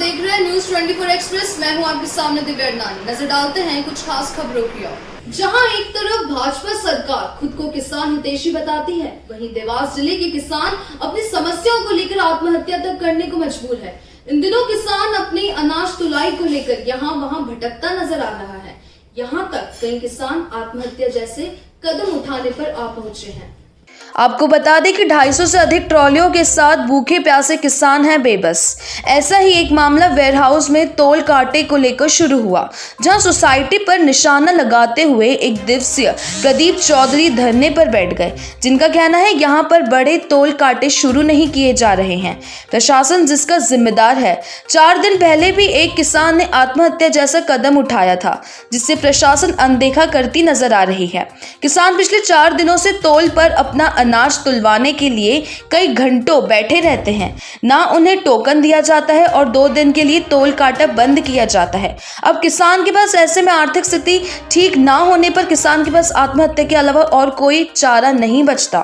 देख रहे हैं न्यूज 24 एक्सप्रेस। मैं हूं आपके सामने दिव्या अडनानी। नजर डालते हैं कुछ खास खबरों की ओर। जहां एक तरफ भाजपा सरकार खुद को किसान हितैषी बताती है, वहीं देवास जिले के किसान अपनी समस्याओं को लेकर आत्महत्या तक करने को मजबूर है। इन दिनों किसान अपनी अनाज तुलाई को लेकर यहाँ वहाँ भटकता नजर आ रहा है। यहाँ तक कई किसान आत्महत्या जैसे कदम उठाने पर आ पहुंचे हैं। आपको बता दें कि 250 से अधिक ट्रॉलियों के साथ भूखे प्यासे किसान हैं बेबस। ऐसा ही एक मामला वेयरहाउस में तोल कांटे को लेकर शुरू हुआ, जहां सोसाइटी पर निशाना लगाते हुए एक दिवसीय प्रदीप चौधरी धरने पर बैठ गए, जिनका कहना है यहां पर बड़े तोल कांटे शुरू नहीं किए जा रहे हैं, प्रशासन जिसका जिम्मेदार है। 4 दिन पहले भी एक किसान ने आत्महत्या जैसा कदम उठाया था, जिससे प्रशासन अनदेखा करती नजर आ रही है। किसान पिछले 4 दिनों से तोल पर अपना अनाज तुलवाने के लिए कई घंटों बैठे रहते हैं। ना उन्हें टोकन दिया जाता है और 2 दिन के लिए तोल काटा बंद किया जाता है। अब किसान के पास ऐसे में आर्थिक स्थिति ठीक ना होने पर किसान के पास आत्महत्या के अलावा और कोई चारा नहीं बचता।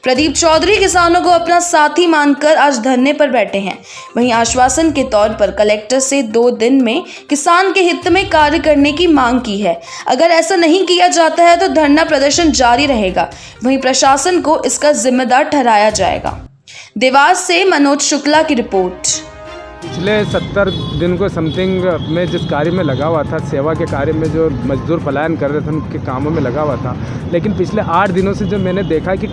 प्रदीप चौधरी किसानों को अपना साथी मानकर आज धरने पर बैठे हैं। वहीं आश्वासन के तौर पर कलेक्टर से 2 दिन में किसान के हित में कार्य करने की मांग की है। अगर ऐसा नहीं किया जाता है तो धरना प्रदर्शन जारी रहेगा। वहीं प्रशासन को इसका जिम्मेदार ठहराया जाएगा। देवास से मनोज शुक्ला की रिपोर्ट। पिछले 70 दिन को समथिंग में जिस कार्य में लगा हुआ था, सेवा के कार्य में जो मजदूर पलायन कर रहे थे उनके कामों में लगा हुआ था, लेकिन पिछले 8 दिनों से जो मैंने देखा कि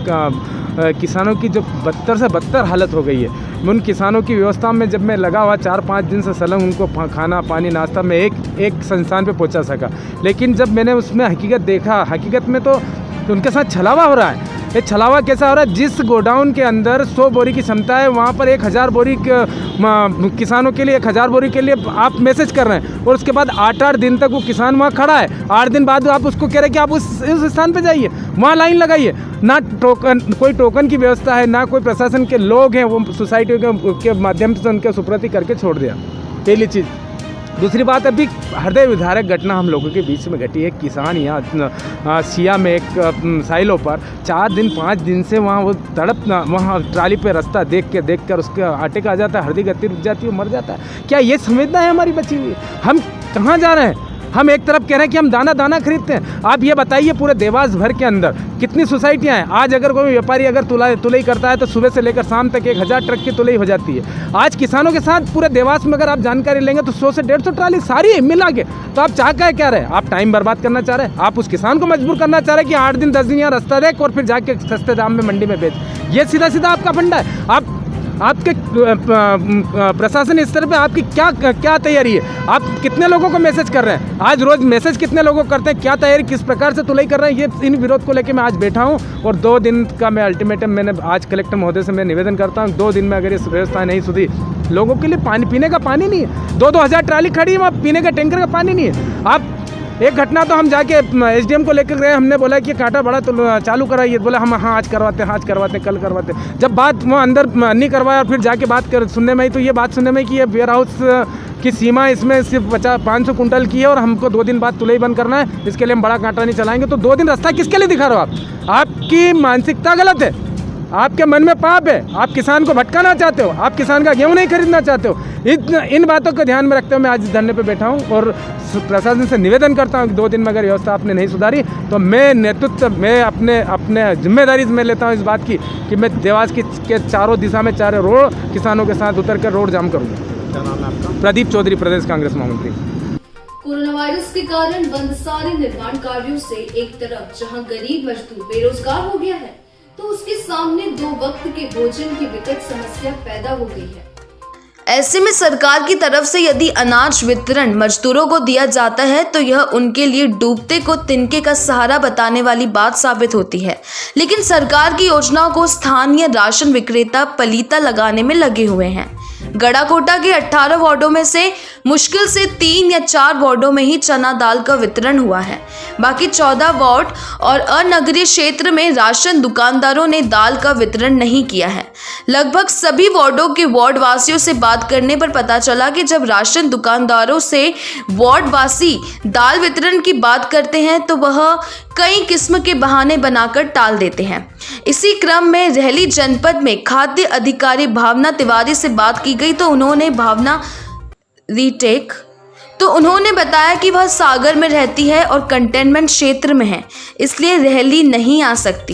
किसानों की जो बदतर से बदतर हालत हो गई है। उन किसानों की व्यवस्था में जब मैं लगा हुआ 4-5 दिन से सलंग उनको खाना पानी नाश्ता में एक संस्थान पे पहुंचा सका, लेकिन जब मैंने उसमें हकीकत देखा, हकीकत में तो उनके साथ छलावा हो रहा है। ये छलावा कैसा हो रहा है? जिस गोडाउन के अंदर 100 बोरी की क्षमता है, वहाँ पर 1000 बोरी किसानों के लिए 1000 बोरी के लिए आप मैसेज कर रहे हैं, और उसके बाद 8-8 दिन तक वो किसान वहाँ खड़ा है। 8 दिन बाद आप उसको कह रहे हैं कि आप उस स्थान पे जाइए, वहाँ लाइन लगाइए। ना कोई टोकन की व्यवस्था है, ना कोई प्रशासन के लोग हैं, वो सोसाइटी के माध्यम से उनके सुप्रति करके छोड़ दिया। पहली चीज़। दूसरी बात, अभी हृदय विदारक घटना हम लोगों के बीच में घटी है। किसान यहाँ सिया में एक साइलों पर 4 दिन 5 दिन से वहाँ वो तड़पना, वहाँ ट्राली पे रास्ता देख कर उसके आटे का आ जाता है, हृदय गति रुक जाती है, मर जाता है। क्या ये संवेदना है हमारी बची हुई? हम कहाँ जा रहे हैं? हम एक तरफ कह रहे हैं कि हम दाना खरीदते हैं। आप ये बताइए पूरे देवास भर के अंदर कितनी सोसाइटियाँ हैं? आज अगर कोई व्यापारी अगर तुलाई करता है तो सुबह से लेकर शाम तक 1000 ट्रक की तुलाई हो जाती है। आज किसानों के साथ पूरे देवास में अगर आप जानकारी लेंगे तो 100 से 150 ट्राली सारी मिला के। तो आप चाह क्या रहे हैं? आप टाइम बर्बाद करना चाह रहे हैं? आप उस किसान को मजबूर करना चाह रहे हैं कि 8 दिन 10 दिन यहाँ रास्ता देख और फिर जाके सस्ते दाम में मंडी में बेच। ये सीधा आपका फंडा है। आपके प्रशासन स्तर पे आपकी क्या तैयारी है? आप कितने लोगों को मैसेज कर रहे हैं? आज रोज मैसेज कितने लोगों को करते हैं? क्या तैयारी, किस प्रकार से तुलाई कर रहे हैं? ये इन विरोध को लेकर मैं आज बैठा हूं और 2 दिन का मैं अल्टीमेटम मैंने आज कलेक्टर महोदय से मैं निवेदन करता हूं। 2 दिन में अगर इस व्यवस्था नहीं सुधरी, लोगों के लिए पानी पीने का पानी नहीं है। 2-2 हज़ार ट्राली खड़ी है, वहाँ पीने का टैंकर का पानी नहीं है। आप एक घटना तो हम जाके एसडीएम को लेकर गए, हमने बोला कि कांटा बड़ा तो चालू कराइए। बोला हम हाँ आज करवाते हैं, कल करवाते हैं। जब बात वो अंदर नहीं करवाया और फिर जाके बात सुनने में आई, तो ये बात सुनने में कि ये वेयर हाउस की सीमा इसमें सिर्फ 500 कुंटल की है और हमको 2 दिन बाद तुलाई बंद करना है, इसके लिए हम बड़ा कांटा नहीं चलाएंगे। तो 2 दिन रास्ता किसके लिए दिखा रहे हो आप? आपकी मानसिकता गलत है, आपके मन में पाप है। आप किसान को भटकाना चाहते हो, आप किसान का गेहूं नहीं खरीदना चाहते हो। इन बातों को ध्यान में रखते हुए मैं आज धरने पे बैठा हूं और प्रशासन से निवेदन करता हूं कि 2 दिन में अगर व्यवस्था आपने नहीं सुधारी तो मैं अपने जिम्मेदारी में लेता हूं इस बात की कि मैं देवास के चारों दिशा में 4 रोड किसानों के साथ उतर कर रोड जाम करूँगा। क्या नाम है आपका? प्रदीप चौधरी, प्रदेश कांग्रेस महामंत्री। कोरोना वायरस के कारण बंद सारे निर्माण कार्यों से एक तरफ जहां गरीब मजदूर बेरोजगार हो गया है, तो उसके सामने 2 वक्त के भोजन की विकट समस्या पैदा हो गई है। ऐसे में सरकार की तरफ से यदि अनाज वितरण मजदूरों को दिया जाता है तो यह उनके लिए डूबते को तिनके का सहारा बताने वाली बात साबित होती है। लेकिन सरकार की योजनाओं को स्थानीय राशन विक्रेता पलीता लगाने में लगे हुए हैं। गड़ाकोटा के 18 वार्डों में से मुश्किल से 3 या 4 वार्डों में ही चना दाल का वितरण हुआ है। बाकी 14 वार्ड और अनगरीय क्षेत्र में राशन दुकानदारों ने दाल का वितरण नहीं किया है। लगभग सभी वार्डों के वार्ड वासियों से बात करने पर पता चला कि जब राशन दुकानदारों से वार्ड वासी दाल वितरण की बात करते हैं तो वह कई किस्म के बहाने बनाकर टाल देते हैं। इसी क्रम में रहली जनपद में खाद्य अधिकारी भावना तिवारी से बात की गई तो उन्होंने रीटेक, तो उन्होंने बताया कि वह सागर में रहती है और कंटेनमेंट क्षेत्र में है, इसलिए रैली नहीं आ सकती।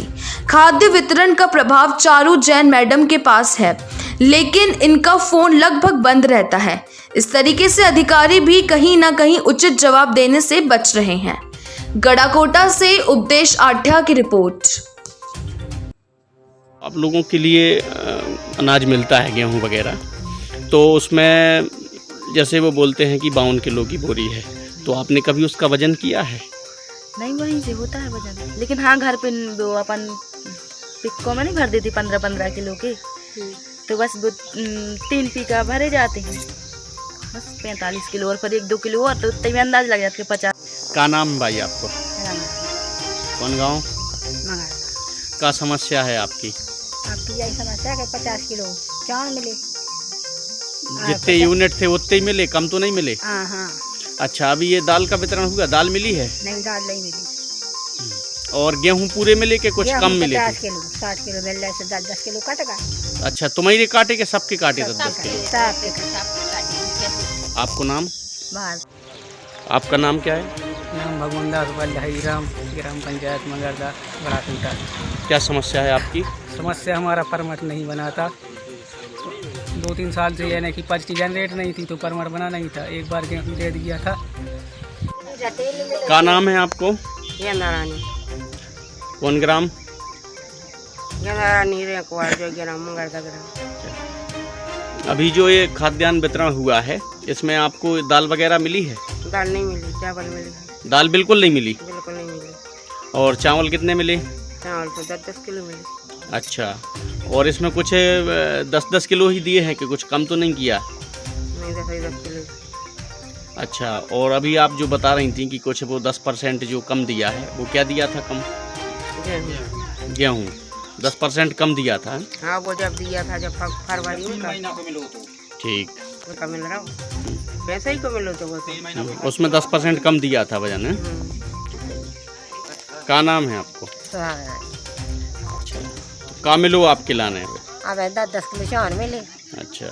खाद्य वितरण का प्रभाव चारू जैन मैडम के पास है, लेकिन इनका फोन लगभग बंद रहता है। इस तरीके से अधिकारी भी कहीं ना कहीं उचित जवाब देने से बच रहे हैं। गड़ाकोटा से उपदेश आठ्या की रिपोर्ट। आप लोगों के लिए अनाज मिलता है, गेहूं वगैरह, तो उसमें जैसे वो बोलते हैं कि 52 किलो की बोरी है, तो आपने कभी उसका वजन किया है? नहीं, वहीं से होता है वजन, लेकिन हाँ घर पे वो अपन पिक्को में नहीं भर देती 15-15 किलो के, तो बस 3 पिका भरे जाते हैं, बस 45 किलो और फिर 1-2 किलो और, तो उतने में अंदाज लग जाता है 50। क्या नाम है भाई आपको? कौन गाँव का समस्या है आपकी? आपकी यही समस्या है कि 50 किलो चावल मिले। जितने यूनिट थे उतने ही मिले, कम तो नहीं मिले? हाँ हाँ। अच्छा, अभी ये दाल का वितरण हुआ, दाल मिली है? नहीं, दाल नहीं मिली। और गेहूं पूरे मिले के कुछ कम मिले? 50 किलो 60 किलो मिल रहा है, 10 किलो कटेगा। अच्छा, तुम्हारे काटे के सबके काटे 10 किलो? सब आपको नाम? बाहर आपका नाम क्या है? नाम भगवान दास बल्लई राम, ग्राम पंचायत मगरदा, बड़ा टूटा। क्या समस्या है आपकी? समस्या हमारा परमट नहीं बना था, 2-3 साल से, यानी कि पर्ची जनरेट नहीं थी तो परमट बना नहीं था। एक बार गेहूँ दे दिया था। क्या नाम है आपको? गेंदारानी, कौन ग्राम? गेंदारानी रेकुआर जो ग्राम मगरदा ग्राम। अभी जो ये खाद्यान्न वितरण हुआ है, इसमें आपको दाल वगैरह मिली है? दाल नहीं मिली, चावल मिली। दाल बिल्कुल नहीं मिली? बिल्कुल नहीं मिली। और चावल कितने मिले? चावल तो 10-10 किलो मिले। अच्छा, और इसमें कुछ 10-10 किलो ही दिए हैं कि कुछ कम तो नहीं किया? नहीं, 10 किलो। अच्छा, और अभी आप जो बता रही थी कि कुछ वो 10% जो कम दिया है, वो क्या दिया था कम? गेहूँ 10% कम दिया था? हाँ, वो जब दिया था, जब फरवरी में। ठीक, उसका मिल रहा हो, पैसे ही को मिलो तो वो तो। उसमें 10% कम दिया था वजन है? क्या नाम है आपको? अच्छा, तो क्या मिलो आपके लाने है? अब 10 किलो चावल मिले। अच्छा,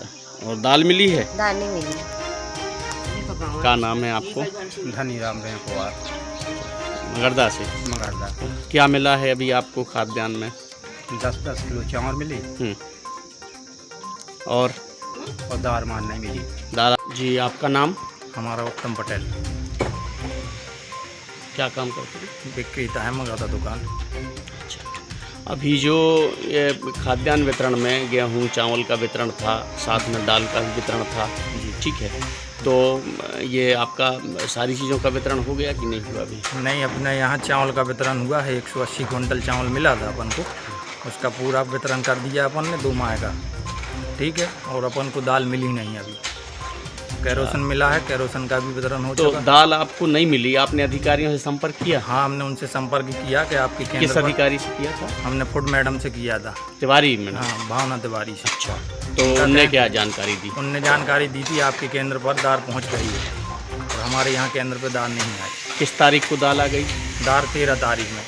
और दाल मिली है? दाल नहीं मिली। क्या नाम है आपको? धनी राम रेकुआर, मगरदा से। मगरदा। क्या मिला है अभी आपको खाद्यान्न में? 10-10 किलो चावल मिली और दाल मान नहीं मिली। दादा जी, आपका नाम? हमारा उत्तम पटेल, क्या काम करते हैं? विक्रेता है, मगरदा दुकान। अच्छा, अभी जो ये खाद्यान्न वितरण में गेहूं चावल का वितरण था, साथ में दाल का भी वितरण था, ठीक है, तो ये आपका सारी चीज़ों का वितरण हो गया कि नहीं हुआ अभी? नहीं, अपने यहाँ चावल का वितरण हुआ है, 180 क्विंटल चावल मिला था अपन को, उसका पूरा वितरण कर दिया अपन ने 2 माह का, ठीक है। और अपन को दाल मिली नहीं अभी, केरोसिन मिला है, केरोसिन का भी वितरण हो तो चुका। दाल आपको नहीं मिली, आपने अधिकारियों से संपर्क किया? हाँ, हमने उनसे संपर्क किया कि आपके किस केंद्र पर। अधिकारी से किया था? हमने फूड मैडम से किया था, तिवारी में? हाँ, भावना तिवारी से। अच्छा, तो उनने क्या जानकारी दी? उनने जानकारी दी थी आपके केंद्र पर दाल पहुंच गई है, और हमारे यहाँ केंद्र पर दाल नहीं आई। किस तारीख को दाल आ गई? दाल 13 तारीख में।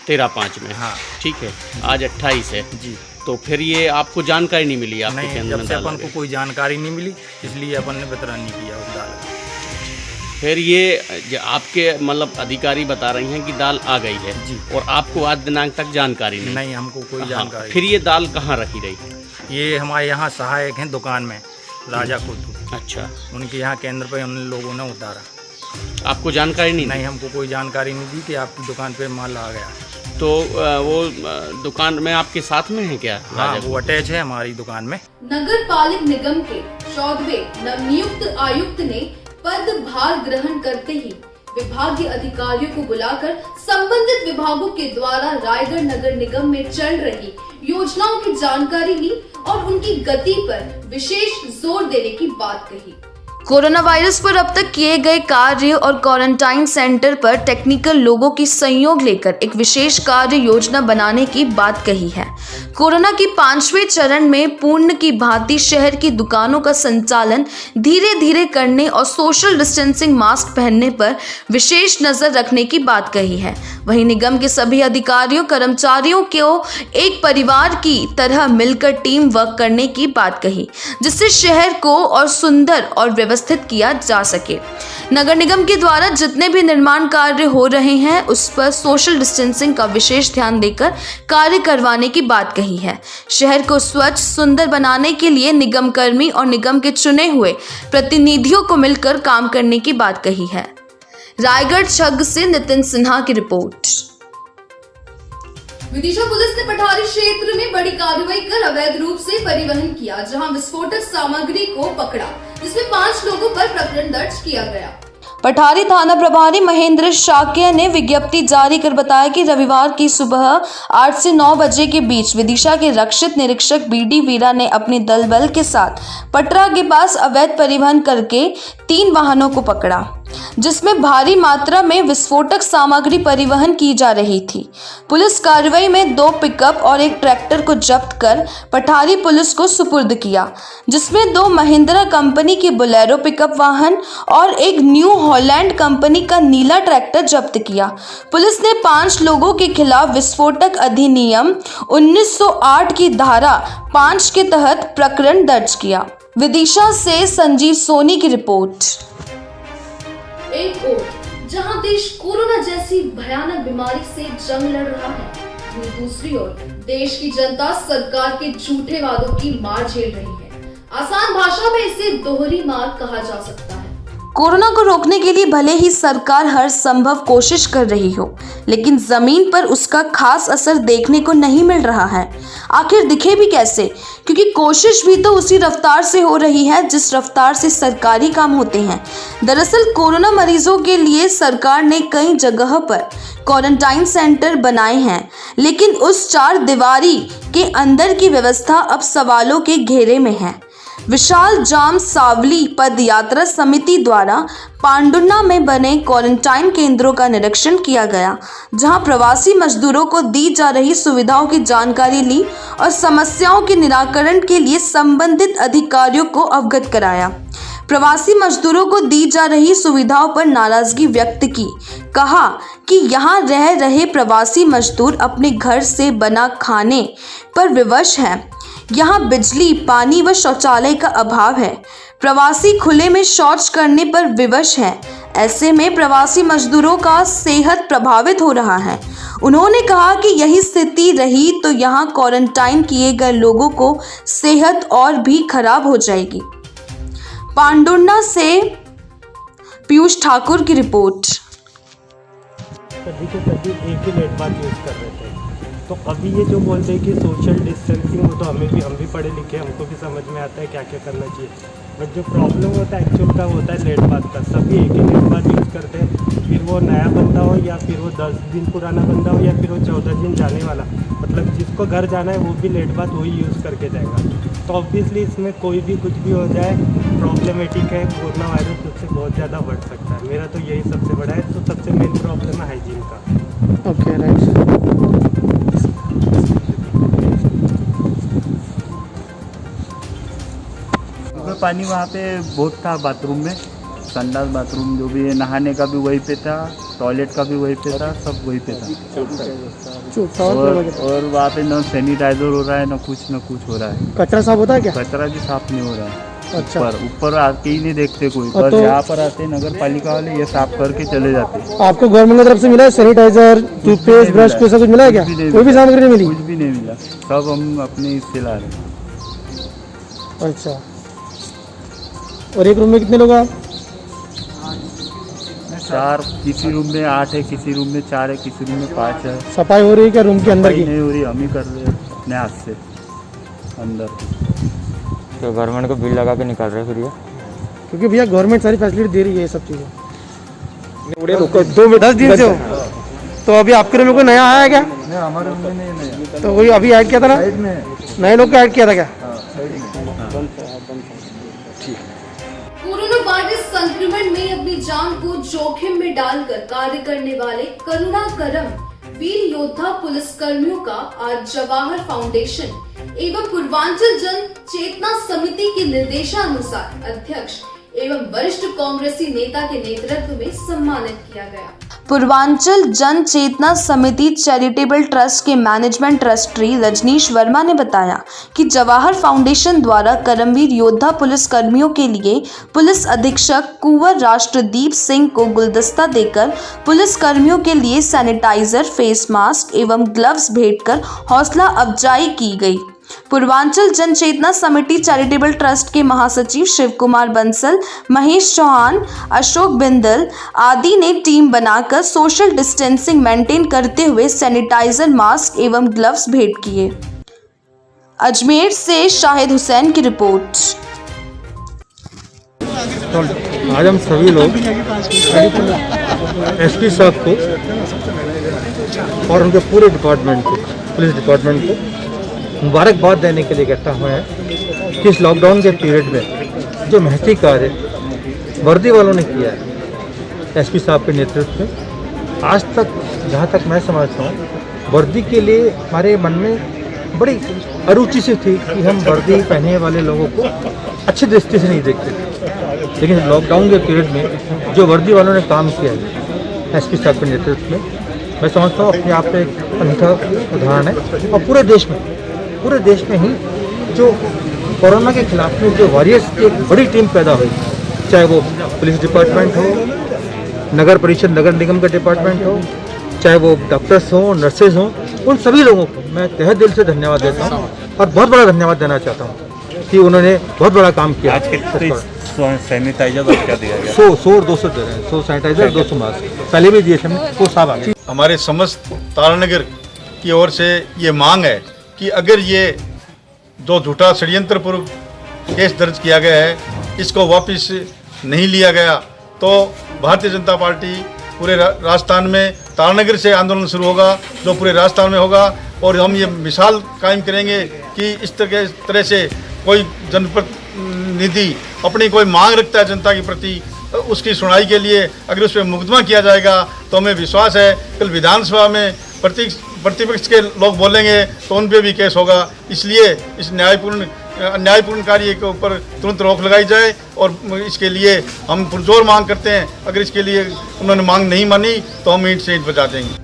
13/5 में? हाँ, ठीक है, आज 28 है जी। तो फिर ये आपको जानकारी नहीं मिली आपके नहीं, केंद्र जब में से दाल आ अपन को गई? कोई जानकारी नहीं मिली, इसलिए अपन ने वितरण नहीं किया उस दाल का। फिर ये आपके मतलब अधिकारी बता रही हैं कि दाल आ गई है जी, और आपको आज दिनांक तक जानकारी नहीं? नहीं, हमको कोई जानकारी। हाँ, फिर ये दाल कहाँ रखी रही? ये हमारे यहाँ सहायक हैं दुकान में, राजा कुतु, अच्छा, उनके यहाँ केंद्र पे उन लोगों ने उतारा। आपको जानकारी नहीं? नहीं, हमको कोई जानकारी नहीं दी कि आपकी दुकान पे माल आ गया। तो वो दुकान में आपके साथ में है क्या? हाँ, वो अटैच है हमारी दुकान में। नगर पालिक निगम के 14वें नवनियुक्त आयुक्त ने पदभार ग्रहण करते ही विभागीय अधिकारियों को बुलाकर संबंधित विभागों के द्वारा रायगढ़ नगर निगम में चल रही योजनाओं की जानकारी ली और उनकी गति पर विशेष जोर देने की बात कही। कोरोना वायरस पर अब तक किए गए कार्य और क्वारंटाइन सेंटर पर टेक्निकल लोगों की सहयोग लेकर एक विशेष कार्य योजना बनाने की बात कही है। कोरोना की 5वें चरण में पूर्ण की भांति शहर की दुकानों का संचालन धीरे धीरे करने और सोशल डिस्टेंसिंग मास्क पहनने पर विशेष नजर रखने की बात कही है। वहीं निगम के सभी अधिकारियों कर्मचारियों को एक परिवार की तरह मिलकर टीम वर्क करने की बात कही, जिससे शहर को और सुंदर और व्यवस्थित किया जा सके। नगर निगम के द्वारा जितने भी निर्माण कार्य हो रहे हैं उस पर सोशल डिस्टेंसिंग का विशेष ध्यान देकर कार्य करवाने की बात कही है। शहर को स्वच्छ सुंदर बनाने के लिए निगम कर्मी और निगम के चुने हुए प्रतिनिधियों को मिलकर काम करने की बात कही है। रायगढ़ छग से नितिन सिन्हा की रिपोर्ट। विदिशा पुलिस ने पठारी क्षेत्र में बड़ी कार्रवाई कर अवैध रूप से परिवहन किया, जहां विस्फोटक सामग्री को पकड़ा, जिसमें 5 लोगों पर प्रकरण दर्ज किया गया। पठारी थाना प्रभारी महेंद्र शाक्य ने विज्ञप्ति जारी कर बताया कि रविवार की सुबह 8 से 9 बजे के बीच विदिशा के रक्षित निरीक्षक बीडी वीरा ने अपने दल बल के साथ पटरा के पास अवैध परिवहन करके 3 वाहनों को पकड़ा, जिसमें भारी मात्रा में विस्फोटक सामग्री परिवहन की जा रही थी। पुलिस कार्रवाई में 2 पिकअप और 1 ट्रैक्टर को जब्त कर पठारी पुलिस को सुपुर्द किया, जिसमें 2 महिंद्रा कंपनी की बोलेरो पिकअप वाहन और 1 न्यू हॉलैंड कंपनी का नीला ट्रैक्टर जब्त किया। पुलिस ने 5 लोगों के खिलाफ विस्फोटक अधिनियम 1908 की धारा 5 के तहत प्रकरण दर्ज किया। विदिशा से संजीव सोनी की रिपोर्ट। एक ओर जहां देश कोरोना जैसी भयानक बीमारी से जंग लड़ रहा है, वहीं दूसरी ओर देश की जनता सरकार के झूठे वादों की मार झेल रही है। आसान भाषा में इसे दोहरी मार कहा जा सकता है। कोरोना को रोकने के लिए भले ही सरकार हर संभव कोशिश कर रही हो, लेकिन जमीन पर उसका खास असर देखने को नहीं मिल रहा है। आखिर दिखे भी कैसे, क्योंकि कोशिश भी तो उसी रफ्तार से हो रही है जिस रफ्तार से सरकारी काम होते हैं। दरअसल कोरोना मरीजों के लिए सरकार ने कई जगह पर क्वारंटाइन सेंटर बनाए हैं, लेकिन उस 4 दीवारी के अंदर की व्यवस्था अब सवालों के घेरे में है। विशाल जाम सावली पद यात्रा समिति द्वारा पांडुन्ना में बने क्वारंटाइन केंद्रों का निरीक्षण किया गया, जहां प्रवासी मजदूरों को दी जा रही सुविधाओं की जानकारी ली और समस्याओं के निराकरण के लिए संबंधित अधिकारियों को अवगत कराया। प्रवासी मजदूरों को दी जा रही सुविधाओं पर नाराजगी व्यक्त की। कहा कि यहां रह रहे प्रवासी मजदूर अपने घर से बना खाने पर विवश हैं। यहाँ बिजली, पानी व शौचालय का अभाव है। प्रवासी खुले में शौच करने पर विवश हैं। ऐसे में प्रवासी मजदूरों का सेहत प्रभावित हो रहा है। उन्होंने कहा कि यही स्थिति रही तो यहाँ क्वारंटाइन किए गए लोगों को सेहत और भी खराब हो जाएगी। पांडुन्ना से पीयूष ठाकुर की रिपोर्ट। सभी के सभी एक ही नेट बात यूज़ कर रहे थे, तो अभी ये जो बोलते हैं कि सोशल डिस्टेंसिंग, वो तो हम भी पढ़े लिखे, हमको भी समझ में आता है क्या क्या करना चाहिए। बट जो प्रॉब्लम होता है एक्चुअल का होता है नेट बात का। सभी एक ही नेट बात यूज़ करते हैं, फिर वो नया बंदा हो या फिर वो 10 दिन पुराना बंदा हो या फिर वो 14 दिन जाने वाला, मतलब जिसको घर जाना है वो भी नेट बात वही यूज़ करके जाएगा। तो ऑब्वियसली इसमें कोई भी कुछ भी हो जाए प्रॉब्लमेटिक है। कोरोना वायरस उससे बहुत ज़्यादा बढ़ सकता है। मेरा तो यही सबसे बड़ा है। तो सबसे मेन प्रॉब्लम है हाइजीन का। Okay, right. पानी वहाँ पे बहुत था, बाथरूम में, संडास बाथरूम जो भी है, नहाने का भी वहीं पे था, टॉयलेट का भी वहीं पे था, सब वहीं पे था। और वहाँ पे न सैनिटाइजर हो रहा है, न कुछ हो रहा है। कचरा साफ होता है क्या? कचरा भी साफ नहीं हो रहा है। अच्छा। ऊपर आके ही नहीं देखते कोई, बस यहाँ पर आते नगर पालिका वाले ये साफ करके चले जाते। आपको गवर्नमेंट की तरफ से मिला है सैनिटाइजर, टूथपेस्ट, ब्रश, कोई सब कुछ मिला है क्या? कोई भी सामग्री नहीं मिली? कुछ भी नहीं मिला, सब हम अपने इससे ला रहे हैं। अच्छा। और एक रूम में कितने लोग आप? 4, किसी रूम में 8 है, किसी रूम में 4 है, किसी रूम में 5 है। सफाई हो रही है क्या रूम के अंदर की? नहीं हो रही, हम ही कर रहे हैं अपने हाथ से अंदर। तो गवर्नमेंट को बिल लगा के निकाल रहे हैं फिर ये, क्योंकि भैया गवर्नमेंट सारी फैसिलिटी दे रही है ये सब चीज़ें। 10 दिन से हो तो अभी आपके रूम में कोई नया आया क्या? नहीं, हमारे रूम में नहीं नया। तो वही अभी ऐड किया था ना, नए लोग का ऐड किया था क्या? कोरोना वायरस संक्रमण में अपनी जान को जोखिम में डालकर कार्य करने वाले करुणा करम वीर योद्धा पुलिस कर्मियों का आज जवाहर फाउंडेशन एवं पूर्वांचल जन चेतना समिति के निर्देशानुसार अध्यक्ष एवं वरिष्ठ कांग्रेसी नेता के नेतृत्व में सम्मानित किया गया। पूर्वांचल जन चेतना समिति चैरिटेबल ट्रस्ट के मैनेजमेंट ट्रस्टी रजनीश वर्मा ने बताया कि जवाहर फाउंडेशन द्वारा कर्मवीर योद्धा पुलिस कर्मियों के लिए पुलिस अधीक्षक कुंवर राष्ट्रदीप सिंह को गुलदस्ता देकर पुलिस कर्मियों के लिए सैनिटाइजर, फेस मास्क एवं ग्लव्स भेंट कर हौसला अफजाई की गई। पूर्वांचल जन चेतना समिति चैरिटेबल ट्रस्ट के महासचिव शिव कुमार बंसल, महेश चौहान, अशोक बिंदल आदि ने टीम बनाकर सोशल डिस्टेंसिंग मेंटेन करते हुए सैनिटाइजर, मास्क एवं ग्लव्स भेंट किए। अजमेर से शाहिद हुसैन की रिपोर्ट। तो आज हम सभी लोग एसपी साहब को और उनके पूरे डिपार्टमेंट को, पुलिस डिपार्टमेंट को मुबारकबाद देने के लिए इकट्ठा हुए हैं कि इस लॉकडाउन के पीरियड में जो महती कार्य वर्दी वालों ने किया है एसपी साहब के नेतृत्व में, आज तक जहाँ तक मैं समझता हूँ वर्दी के लिए हमारे मन में बड़ी अरुचि सी थी कि हम वर्दी पहनने वाले लोगों को अच्छी दृष्टि से नहीं देखते थे। लेकिन लॉकडाउन के पीरियड में जो वर्दी वालों ने काम किया है एसपी साहब के नेतृत्व में, मैं समझता हूँ अपने आप में एक अनूठा उदाहरण है। और पूरे देश में ही जो कोरोना के खिलाफ में जो वॉरियर्स की एक बड़ी टीम पैदा हुई, चाहे वो पुलिस डिपार्टमेंट हो, नगर परिषद नगर निगम का डिपार्टमेंट हो, चाहे वो डॉक्टर्स हों, नर्सेज हों, उन सभी लोगों को मैं तहे दिल से धन्यवाद देता हूँ और बहुत बड़ा धन्यवाद देना चाहता हूँ कि उन्होंने बहुत बड़ा काम किया। आज कितने सैनिटाइजर क्या दिया गया? 100 और 200 दे रहे हैं, 100 सैनिटाइजर, 200 मास्क पहले भी दिए थे हमने, वो साहब आ गए। हमारे समस्त तारानगर की ओर से ये मांग है कि अगर ये जो झूठा षड्यंत्रपूर्व केस दर्ज किया गया है इसको वापस नहीं लिया गया तो भारतीय जनता पार्टी पूरे राजस्थान में तारानगर से आंदोलन शुरू होगा, जो पूरे राजस्थान में होगा। और हम ये मिसाल कायम करेंगे कि इस तरह से कोई जनप्रतिनिधि अपनी कोई मांग रखता है जनता के प्रति, उसकी सुनवाई के लिए अगर उस पर मुकदमा किया जाएगा तो हमें विश्वास है कल विधानसभा में प्रतिपक्ष के लोग बोलेंगे तो उन पर भी केस होगा। इसलिए इस न्यायपूर्ण कार्य के ऊपर तुरंत रोक लगाई जाए और इसके लिए हम पुरजोर मांग करते हैं। अगर इसके लिए उन्होंने मांग नहीं मानी तो हम ईंट से ईंट बजा देंगे।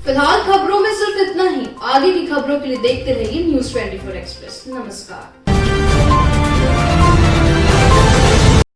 फिलहाल खबरों में सिर्फ इतना ही। आगे की खबरों के लिए देखते रहिए न्यूज़ 24 एक्सप्रेस। नमस्कार।